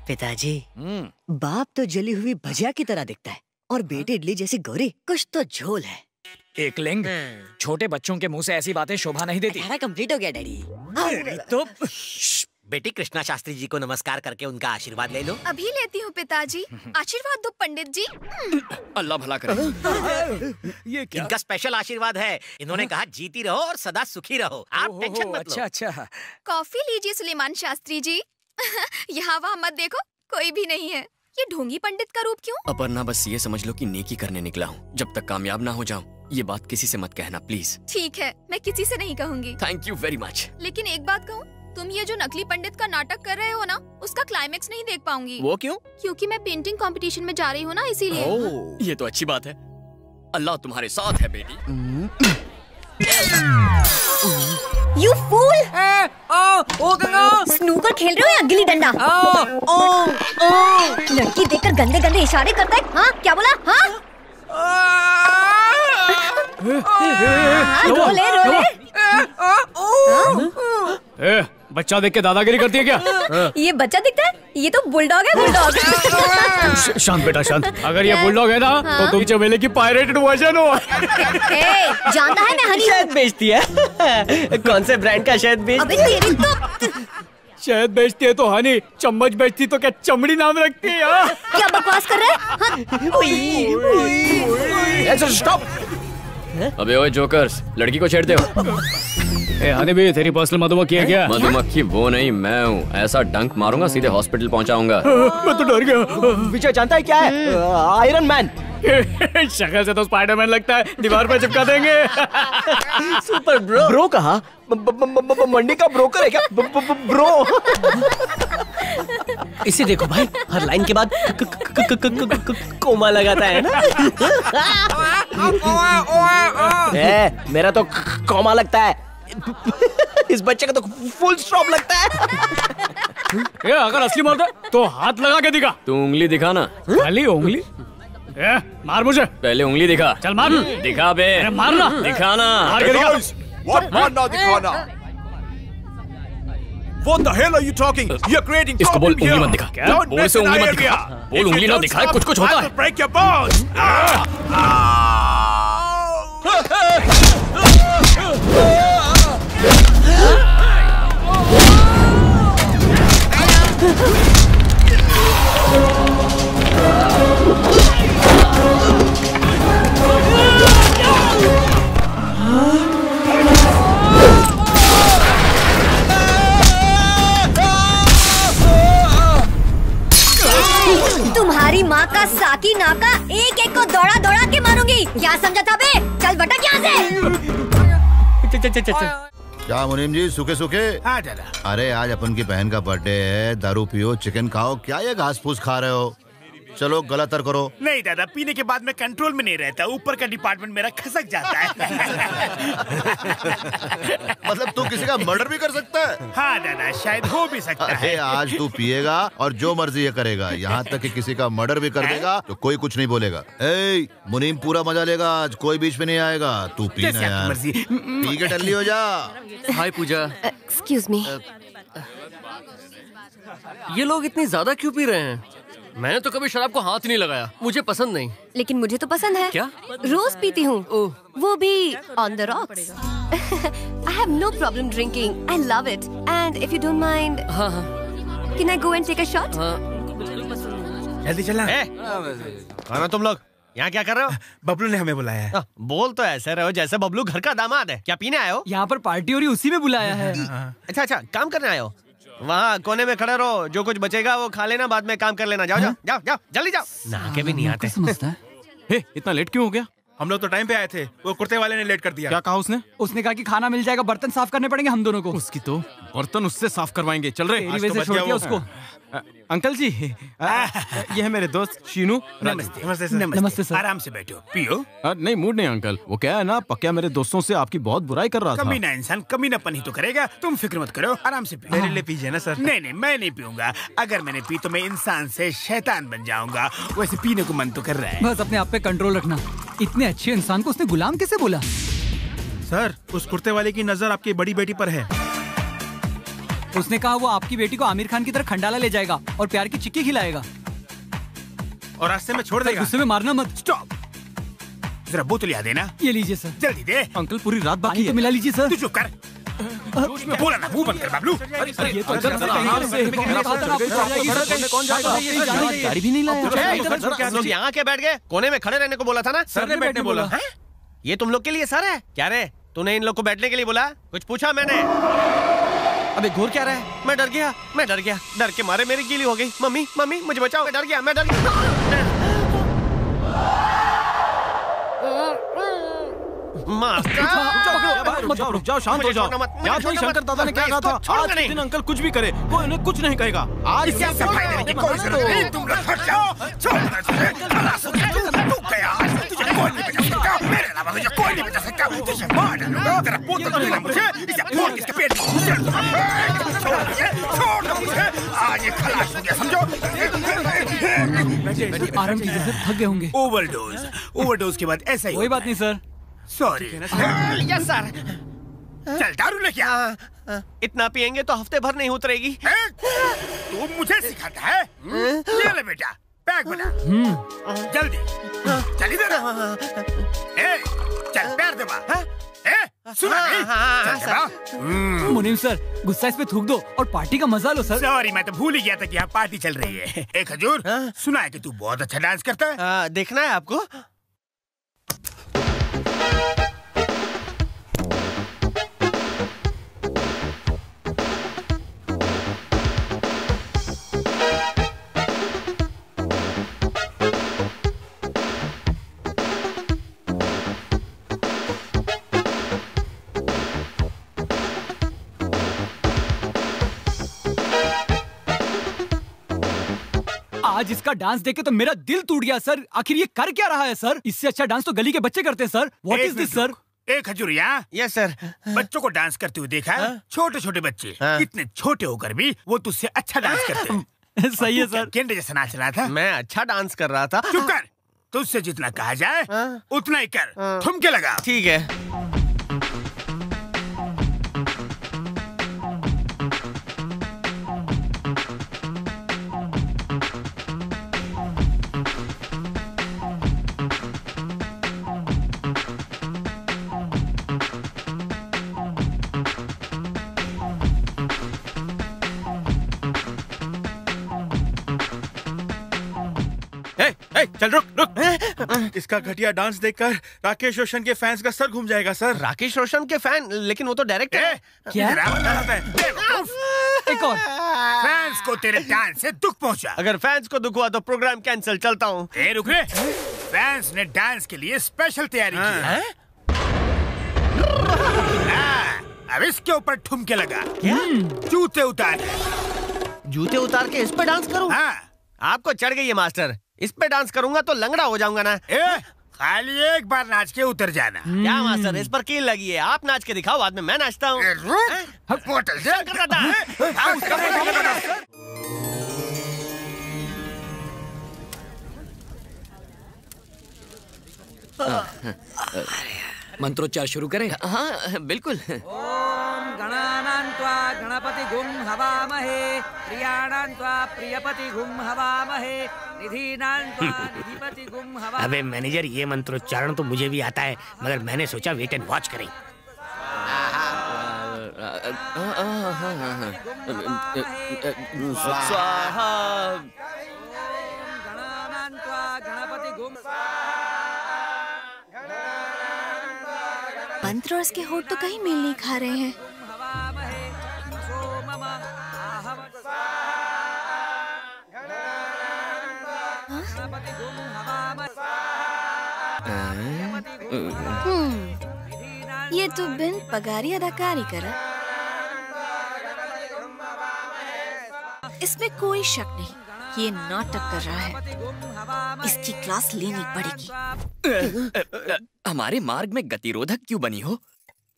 पिताजी, बाप तो जली हुई भजिया की तरह दिखता है और बेटी इडली जैसी गोरी। कुछ तो झोल है। एकलिंग, छोटे बच्चों के मुंह से ऐसी बातें शोभा नहीं देती। कंप्लीट हो गया डैडी। तो बेटी कृष्णा शास्त्री जी को नमस्कार करके उनका आशीर्वाद ले लो। अभी लेती हूँ पिताजी। आशीर्वाद दो पंडित जी। अल्लाह भला करे। ये क्या? इनका स्पेशल आशीर्वाद है। इन्होंने कहा जीती रहो और सदा सुखी रहो। आप टेंशन मत लो। अच्छा अच्छा। कॉफी लीजिए सुलेमान शास्त्री जी। यहाँ वहाँ मत देखो, कोई भी नहीं है। ये ढोंगी पंडित का रूप क्यों? अपर्णा, बस ये समझ लो कि नेकी करने निकला हूँ। जब तक कामयाब ना हो जाऊँ, ये बात किसी से मत कहना प्लीज। ठीक है, मैं किसी से नहीं कहूँगी। Thank you very much. लेकिन एक बात कहूँ, तुम ये जो नकली पंडित का नाटक कर रहे हो ना, उसका क्लाइमेक्स नहीं देख पाऊंगी। वो क्यों? क्योंकि मैं पेंटिंग कंपटीशन में जा रही हूँ ना, इसीलिए। ओह, ये तो अच्छी बात है। अल्लाह तुम्हारे साथ है बेटी। You fool! स्नूकर खेल रहे हो या गिल्ली डंडा? लड़की देखकर गंदे गंदे इशारे करता है। हाँ, क्या बोला? हाँ? रोले रोले। बच्चा देख के दादागिरी करती है क्या? ये बच्चा दिखता है? ये तो बुलडॉग है, बुलडॉग। शांत बेटा शांत। अगर ये बुलडॉग है ना, तो तुम चमेली की पायरेटेड वर्जन हो। जानता है मैं हनी शहद बेचती है। कौन से ब्रांड का शहद बेचती है? अबे तेरी तो शहद बेचती है तो हनी, चम्मच बेचती तो क्या चमड़ी नाम रखती है? क्या बकवास कर रहे हैं? स्टॉप। अबे ओए जोकर्स, लड़की को छेड़ते हो? हनी भी तेरी पर्सनल मधुमक्खी है क्या? मधुमक्खी वो नहीं, मैं हूँ। ऐसा डंक मारूंगा सीधे हॉस्पिटल पहुँचाऊंगा। मैं तो डर गया। विजय जानता है क्या है? Iron man. शक्ल से तो स्पाइडरमैन लगता है। दीवार पे चिपका देंगे। Super bro. ब्रो कहा? मंडी का ब्रोकर है क्या? ब्रो। इसे देखो भाई, हर लाइन के बाद कोमा लगाता है ना। मेरा तो कोमा लगता है। इस बच्चे का तो फुल स्टॉप लगता है। अगर असली मर्द है तो हाथ लगा के दिखा। तू उंगली दिखा ना। खाली उंगली? मार मुझे। पहले उंगली दिखा। चल मार। दिखा बे। मारना। दिखाना। मार के दिखा। मारना दिखाना। What the hell are you talking? You're creating इसको बोल problem उंगली here. मत दिखा। Don't बोल mess से with उंगली my मत दिखा। area. बोल If उंगली you ना don't दिखाए, stop, कुछ कुछ होता I है। will break your bones. तुम्हारी माँ का साकी नाका एक एक को दौड़ा दौड़ा के मारूंगी। क्या समझा था बे? चल भटक यहाँ से। क्या मुनीम जी, सूखे सूखे? हाँ दादा। अरे आज अपन की बहन का बर्थडे है, दारू पियो, चिकन खाओ, क्या ये घास फूस खा रहे हो? चलो गलातर करो। नहीं दादा, पीने के बाद में कंट्रोल में नहीं रहता, ऊपर का डिपार्टमेंट मेरा खसक जाता है। मतलब तू किसी का मर्डर भी कर सकता है? हाँ दादा, शायद हो भी सकता अरे है। आज तू पिएगा और जो मर्जी ये करेगा, यहाँ तक कि किसी का मर्डर भी कर देगा तो कोई कुछ नहीं बोलेगा। ए, मुनीम पूरा मजा लेगा आज, कोई बीच में नहीं आएगा। तू पीना यार, पी के टल्ली हो जा। हाय पूजा। Excuse me. ये लोग इतनी ज्यादा क्यों पी रहे हैं? मैंने तो कभी शराब को हाथ नहीं लगाया, मुझे पसंद नहीं। लेकिन मुझे तो पसंद है। क्या? रोज पीती हूँ, वो भी on the rocks. I have no problem drinking. I love it. And if you don't mind, can I go and take a shot? जल्दी चलना। खाना तुम लोग यहाँ क्या कर रहे हो? बबलू ने हमें बुलाया है। बोल तो ऐसे रहे हो जैसे बबलू घर का दामाद है। क्या पीने आए हो? यहाँ पर पार्टी हो रही, उसी में बुलाया है। अच्छा अच्छा, काम करने आए हो? वहाँ कोने में खड़े रहो, जो कुछ बचेगा वो खा लेना, बाद में काम कर लेना। जाओ जाओ जाओ जाओ, जल्दी जाओ। नहा के भी नहीं आते। समझता है। इतना लेट क्यों हो गया? हम लोग तो टाइम पे आए थे, वो कुर्ते वाले ने लेट कर दिया। क्या कहा उसने? उसने कहा कि खाना मिल जाएगा, बर्तन साफ करने पड़ेंगे हम दोनों को। उसकी तो बर्तन उससे साफ करवाएंगे। चल रहे तेरी वजह से छोड़ दिया उसको। अंकल जी, ये है मेरे दोस्त शीनू। नमस्ते। नमस्ते सर। नमस्ते सर। आराम से बैठो, पियो। नहीं मूड नहीं अंकल, वो क्या है ना, पक्का मेरे दोस्तों से आपकी बहुत बुराई कर रहा था। कमीना इंसान कमीनापन ही तो करेगा। तुम फिक्र मत करो, आराम से पियो। मेरे लिए पीजिए ना सर। नहीं नहीं, मैं नहीं पीऊंगा। अगर मैंने पी तो मैं इंसान से शैतान बन जाऊंगा। वैसे पीने को मन तो कर रहा है। बस अपने आप पे कंट्रोल रखना। इतने अच्छे इंसान को उसने गुलाम कैसे बोला? सर, उस कुर्ते वाले की नजर आपकी बड़ी बेटी पर है। उसने कहा वो आपकी बेटी को आमिर खान की तरह खंडाला ले जाएगा और प्यार की चिक्की खिलाएगा और रास्ते में छोड़ देगा। गुस्से में मारना मत। स्टॉप। जरा बोतल याद देना। ये लीजिए सर। जल्दी दे। अंकल पूरी रात बाकी तो मिला लीजिए सर। तू चुप कर। जोश में बोला ना, मुंह बंद कर बाबलू। ये तो गाड़ी भी नहीं लाया। लोग यहाँ के बैठ गए, कोने में खड़े रहने को बोला था ना। सर ने बैठने बोला। ये तुम लोग के लिए सर है क्या रे? तूने इन लोग को बैठने के लिए बोला? कुछ पूछा मैंने? अबे घूर क्या रहा है? मैं डर गया, डर के मारे मेरी गीली हो गई। मम्मी मम्मी मुझे बचाओ, मैं डर गया। रुक जाओ, शांत हो जाओ। याद नहीं शंकर दादा ने क्या कहा था? आज के दिन अंकल कुछ भी करे, कोई उन्हें कुछ नहीं कहेगा। आज इससे सफाई देने की कोई जरूरत नहीं। तुम लोग हट जाओ। तुझे कोई नहीं बचा सकता। मेरे अलावा तुझे कोई नहीं बचा सकता। तुझे मार डालूंगा। तेरा बोतल देना मुझे। इसे फोड़ किसके पेट में घुस छोड़ दो मुझे। आज ये खलास हो गया, समझो। आराम कीजिए सर, थक गए होंगे। ओवरडोज के बाद ऐसा ही। कोई बात नहीं सर। सॉरी। Yes sir. चल दारू लेके आ। इतना पियेंगे तो हफ्ते भर नहीं उतरेगी। तू मुझे सिखाता है? ले ले बेटा, बैग बना। जल्दी चल इधर। चल पैर दबा। सुना नहीं? मुनीम सर, गुस्सा इस पे थूक दो और पार्टी का मजा लो सर। सॉरी, मैं तो भूल ही गया था कि यहाँ पार्टी चल रही है। एक खजूर, सुना है कि तू बहुत अच्छा डांस करता है। देखना है आपको? आज इसका डांस देखे तो मेरा दिल टूट गया सर। आखिर ये कर क्या रहा है सर? इससे अच्छा डांस तो गली के बच्चे करते हैं sir. What is this sir? एक खजूर यहाँ। Yes sir. बच्चों को डांस करते हुए देखा? छोटे छोटे बच्चे, इतने छोटे होकर भी वो तुझसे अच्छा डांस करते हैं। सही है सर। गेंडे जैसा नाच रहा था। मैं अच्छा डांस कर रहा था। चुप कर। तुझसे जितना कहा जाए उतना ही कर। ठुमके लगा। ठीक है। चल रुक। इसका घटिया डांस देखकर राकेश रोशन के फैंस का सर घूम जाएगा सर। राकेश रोशन के फैन? लेकिन वो तो डायरेक्टर है। क्या? एक और। फैंस को तेरे डांस से दुख पहुंचा। अगर फैंस को दुख हुआ तो प्रोग्राम कैंसिल। चलता हूँ। रुक रे। फैंस ने डांस के लिए स्पेशल तैयारी की है। अब इसके ऊपर ठुमके लगा। जूते उतार। जूते उतार के इस पे डांस करूं? आपको चढ़ गई है मास्टर। इस पे डांस करूंगा तो लंगड़ा हो जाऊंगा ना। खाली एक बार नाच के उतर जाना। क्या मास्टर, इस पर कील लगी है। आप नाच के दिखाओ, बाद में मैं नाचता हूँ। मंत्रोच्चार शुरू करें? हाँ बिल्कुल। ओम गणानान्त्वा गणपति गुम हवामहे, प्रियाणान्त्वा प्रियपति गुम हवामहे, निधीनान्त्वा निधिपति गुम हवामहे। अबे मैनेजर, ये मंत्रोच्चारण तो मुझे भी आता है, मगर मैंने सोचा वेट एंड वॉच करें। स्वाहा। गणानान्त्वा गणपति गुम। मंत्र और उसके होठ तो कहीं मेल नहीं खा रहे हैं। ये तो बिन पगारी अदाकारी करा। इसमें कोई शक नहीं, ये नाटक कर रहा है। इसकी क्लास लेनी पड़ेगी। हमारे मार्ग में गतिरोधक क्यों बनी हो?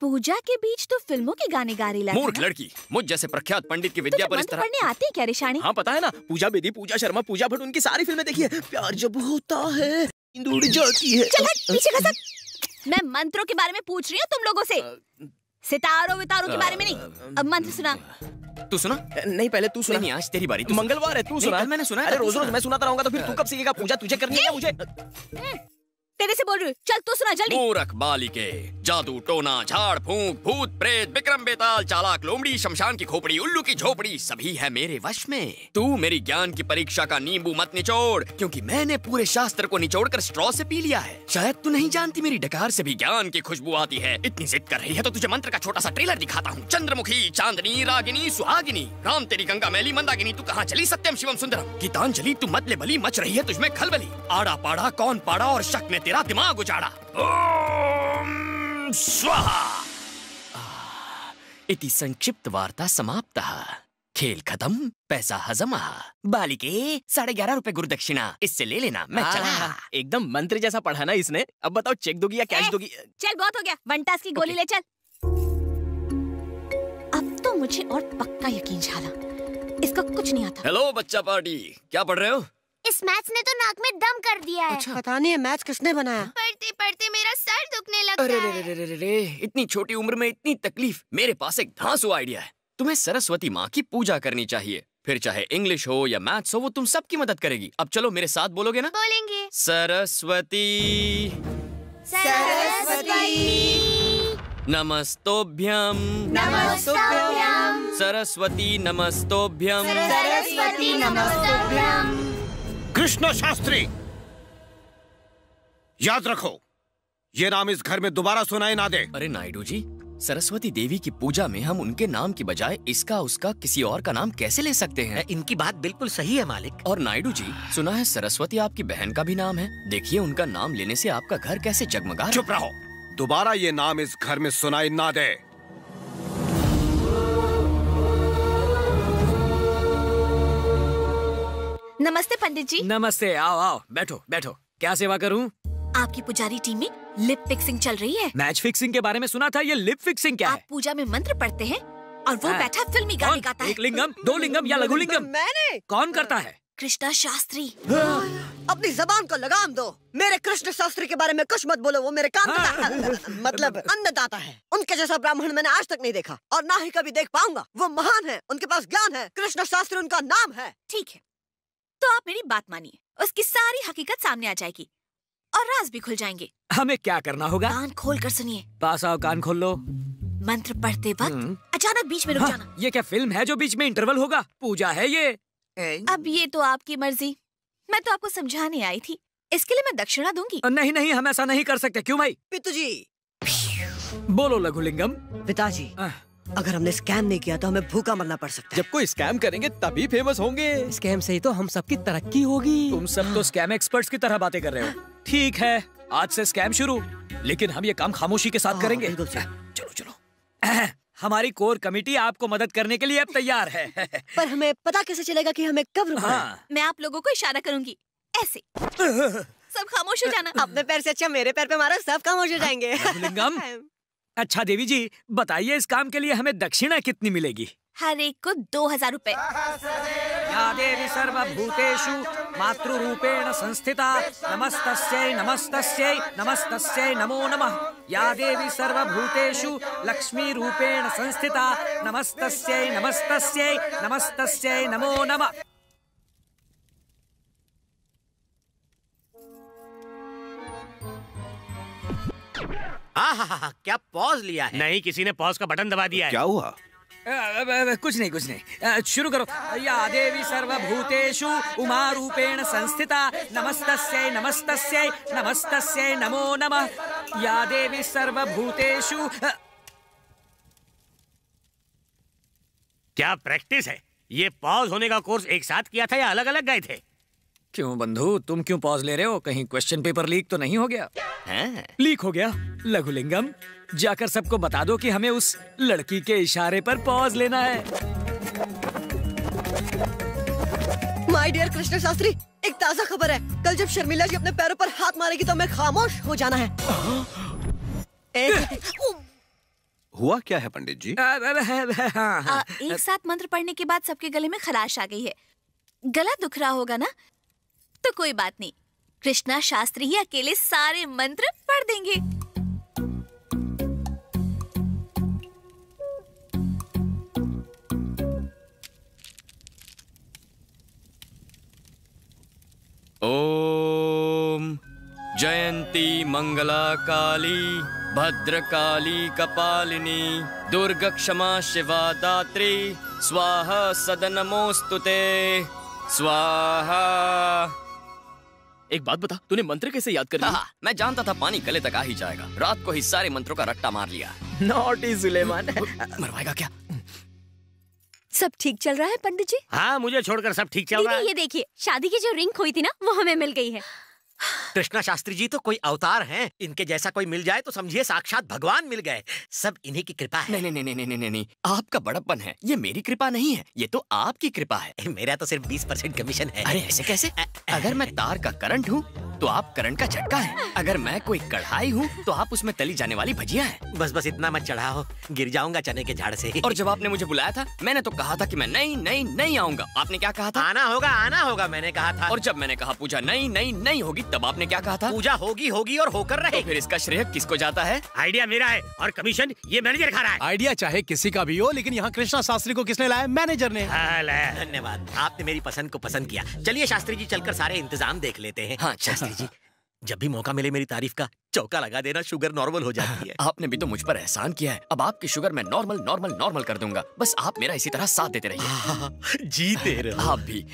पूजा के बीच तो फिल्मों के गाने गा रही मूर्ख लड़की, मुझ जैसे प्रख्यात पंडित की विद्या पर इस तरह पढ़ने आते हैं क्या रिशानी? हाँ पता है ना, पूजा बेदी, पूजा शर्मा, पूजा भट्ट, उनकी सारी फिल्में देखी है। प्यार जब होता है नींद उड़ जाती है। चल हट, पीछे खसक। मैं मंत्रों के बारे में पूछ रही हूँ तुम लोगों से, सितारों वितारों के बारे में नहीं। अब मंत्र सुना। तू सुना? नहीं पहले तू सुना। नहीं, आज तेरी बारी। मंगलवार है, तू सुना। मैंने सुना। अरे रोज रोज मैं सुनाता रहूंगा तो फिर तू कब सीखेगा? पूजा तुझे करनी है या मुझे? तेरे से बोल रही हूँ, चल तू सुना जल्दी। मूर्ख बालिके, जादू टोना, झाड़ फूंक, भूत प्रेत, विक्रम बेताल, चालाक लोमड़ी, शमशान की खोपड़ी, उल्लू की झोपड़ी, सभी है मेरे वश में। तू मेरी ज्ञान की परीक्षा का नींबू मत निचोड़, क्योंकि मैंने पूरे शास्त्र को निचोड़कर स्ट्रॉ से पी लिया है। शायद तू नहीं जानती, मेरी डकार से भी ज्ञान की खुशबू आती है। इतनी जिद कर रही है तो तुझे मंत्र का छोटा सा ट्रेलर दिखाता हूँ। चंद्रमुखी, चांदनी, रागिनी, सुहागिनी, राम तेरी गंगा मैली, मंदाकिनी, तू कहाँ चली? सत्यम शिवम सुंदरम। गीतांजलि, तू मत ले बली, मच रही है तुझमें खलबली। आड़ा पाड़ा कौन पाड़ा और शक ने तेरा दिमाग उजाड़ा। ओम स्वाहा। इति संक्षिप्त वार्ता समाप्ता। खेल खत्म, पैसा हजम। बालिके 11.5 रुपए गुरुदक्षिणा, इससे ले लेना, मैं चला। एकदम मंत्र जैसा पढ़ा ना इसने। अब बताओ चेक दोगी या कैश दोगी? चल बहुत हो गया, वनटास की गोली ले चल। अब तो मुझे और पक्का यकीन झाला, इसका कुछ नहीं आता। हेलो बच्चा पार्टी, क्या पढ़ रहे हो? इस मैथ्स ने तो नाक में दम कर दिया है। अच्छा। पता नहीं मैथ्स किसने बनाया। पढ़ते पढ़ते मेरा सर दुखने लगता अरे है। रे रे रे रे, इतनी छोटी उम्र में इतनी तकलीफ। मेरे पास एक धांसू आइडिया है। तुम्हें सरस्वती माँ की पूजा करनी चाहिए, फिर चाहे इंग्लिश हो या मैथ्स हो, वो तुम सबकी मदद करेगी। अब चलो मेरे साथ बोलोगे ना? बोलेंगे। सरस्वती सरस्वती नमस्तोभ्यम नमस्तोभ्यम सरस्वती नमस्तोभ्यम सरस्वती नमस्तोभ्यम। कृष्ण शास्त्री, याद रखो, ये नाम इस घर में दोबारा सुनाई ना दे। अरे नायडू जी, सरस्वती देवी की पूजा में हम उनके नाम की बजाय इसका उसका किसी और का नाम कैसे ले सकते हैं? इनकी बात बिल्कुल सही है मालिक। और नायडू जी, सुना है सरस्वती आपकी बहन का भी नाम है। देखिए उनका नाम लेने से आपका घर कैसे जगमगा। चुप रहो, दोबारा ये नाम इस घर में सुनाई ना दे। नमस्ते पंडित जी। नमस्ते, आओ आओ, बैठो बैठो। क्या सेवा करूं? आपकी पुजारी टीम में लिप फिक्सिंग चल रही है। मैच फिक्सिंग के बारे में सुना था, ये लिप फिक्सिंग क्या है? आप पूजा में मंत्र पढ़ते हैं और वो बैठा फिल्मी गाने गाता है। एक लिंगम, दो लिंगम या लघु लिंगम? मैंने। कौन करता है? कृष्णा शास्त्री। अपनी जबान को लगाम दो। मेरे कृष्ण शास्त्री के बारे में कुछ मत बोलो, वो मेरे काम मतलब अन्नदाता है। उनके जैसा ब्राह्मण मैंने आज तक नहीं देखा और ना ही कभी देख पाऊंगा। वो महान है, उनके पास ज्ञान है। कृष्ण शास्त्री उनका नाम है। ठीक है, तो आप मेरी बात मानिए, उसकी सारी हकीकत सामने आ जाएगी और राज भी खुल जाएंगे। हमें क्या करना होगा? कान खोल कर सुनिए। पास आओ, कान खोल लो। मंत्र पढ़ते वक्त अचानक बीच में रुक जाना। ये क्या फिल्म है जो बीच में इंटरवल होगा? पूजा है ये। अब ये तो आपकी मर्जी, मैं तो आपको समझाने आई थी। इसके लिए मैं दक्षिणा दूंगी। नहीं नहीं, हम ऐसा नहीं कर सकते। क्यों भाई? पिताजी। बोलो लघुलिंगम। पिताजी, अगर हमने स्कैम नहीं किया तो हमें भूखा मरना पड़ सकता है। जब कोई स्कैम करेंगे तभी फेमस होंगे। स्कैम से ही तो हम सबकी तरक्की होगी। तुम सब तो स्कैम एक्सपर्ट्स की तरह बातें कर रहे हो। ठीक है, आज से स्कैम शुरू, लेकिन हम ये काम खामोशी के साथ करेंगे। चलो चलो। हमारी कोर कमेटी आपको मदद करने के लिए अब तैयार है। पर हमें पता कैसे चलेगा कि हमें कब रुकना है? मैं आप लोगों को इशारा करूंगी, ऐसे सब खामोश हो जाना। अपने पैर से अच्छा मेरे पैर पे मारो, सब खामोश हो जाएंगे। लिंगम, अच्छा देवी जी बताइए, इस काम के लिए हमें दक्षिणा कितनी मिलेगी? हर एक को 2000 रुपए। या देवी सर्वभूतेषु मातृरूपेण संस्थिता नमस्तस्यै नमस्तस्यै नमस्तस्यै नमो नमः। या देवी सर्वभूतेषु लक्ष्मी रूपेण संस्थिता नमस्तस्यै नमस्तस्यै नमस्तस्यै नमो नमः। क्या पॉज लिया है? नहीं, किसी ने पॉज का बटन दबा दिया है। क्या हुआ? कुछ नहीं कुछ नहीं, शुरू करो। या देवी सर्वभूतेषु उमा रूपेण संस्थिता नमस्तस्यै नमस्तस्यै नमस्तस्यै नमो नमः। या देवी सर्वभूतेषु। क्या प्रैक्टिस है? ये पॉज होने का कोर्स एक साथ किया था या अलग अलग गए थे? क्यों बंधु, तुम क्यों पॉज ले रहे हो? कहीं क्वेश्चन पेपर लीक तो नहीं हो गया? लीक हो गया? लघुलिंगम, जाकर सबको बता दो कि हमें उस लड़की के इशारे पर पॉज लेना है। माय डियर कृष्ण शास्त्री, एक ताज़ा खबर है। कल जब शर्मिला जी अपने पैरों पर हाथ मारेगी तो हमें खामोश हो जाना है। हुआ क्या है पंडित जी? एक साथ मंत्र पढ़ने के बाद सबके गले में खराश आ गई है। गला दुख रहा होगा ना? तो कोई बात नहीं, कृष्णा शास्त्री ही अकेले सारे मंत्र पढ़ देंगे। ओम जयंती मंगला काली भद्रकाली कपालिनी दुर्गा क्षमा शिवा दात्री स्वाहा सदनमोस्तुते स्वाहा। एक बात बता, तूने मंत्र कैसे याद कर लिया? हाँ, मैं जानता था पानी गले तक आ ही जाएगा। रात को ही सारे मंत्रों का रट्टा मार लिया। नॉटी सुलेमान। मरवाएगा क्या? सब ठीक चल रहा है पंडित जी? हाँ, मुझे छोड़कर सब ठीक चल रहा है। ये देखिए, शादी की जो रिंग खोई थी ना, वो हमें मिल गई है। कृष्णा शास्त्री जी तो कोई अवतार हैं। इनके जैसा कोई मिल जाए तो समझिए साक्षात भगवान मिल गए। सब इन्हीं की कृपा है। नहीं, आपका बड़प्पन है, ये मेरी कृपा नहीं है, ये तो आपकी कृपा है। मेरा तो सिर्फ 20% कमीशन है। अरे ऐसे कैसे? अगर मैं तार का करंट हूँ तो आप करंट का झटका है। अगर मैं कोई कढ़ाई हूँ तो आप उसमें तली जाने वाली भजिया है। बस इतना मत चढ़ाओ, गिर जाऊंगा चने के झाड़ से। और जब आपने मुझे बुलाया था, मैंने तो कहा था कि मैं नहीं आऊंगा। आपने क्या कहा था? आना होगा मैंने कहा था। और जब मैंने कहा पूजा नहीं होगी, तब आपने क्या कहा था? पूजा होगी और होकर रहे। तो फिर इसका श्रेय किसको जाता है? आइडिया मेरा है और कमीशन ये मैनेजर खा रहा है। आइडिया चाहे किसी का भी हो, लेकिन यहाँ कृष्णा शास्त्री को किसने लाया? मैनेजर ने। धन्यवाद, आपने मेरी पसंद को पसंद किया। चलिए शास्त्री जी, चलकर सारे इंतजाम देख लेते हैं। हाँ शास्त्री जी, जब भी मौका मिले मेरी तारीफ का चौका लगा देना, शुगर नॉर्मल हो जाती है। आपने भी तो मुझ पर एहसान किया है। अब आपकी शुगर मैं नॉर्मल कर दूंगा। बस आप मेरा इसी तरह साथ देते रहिए। जीते रहो। आप भी।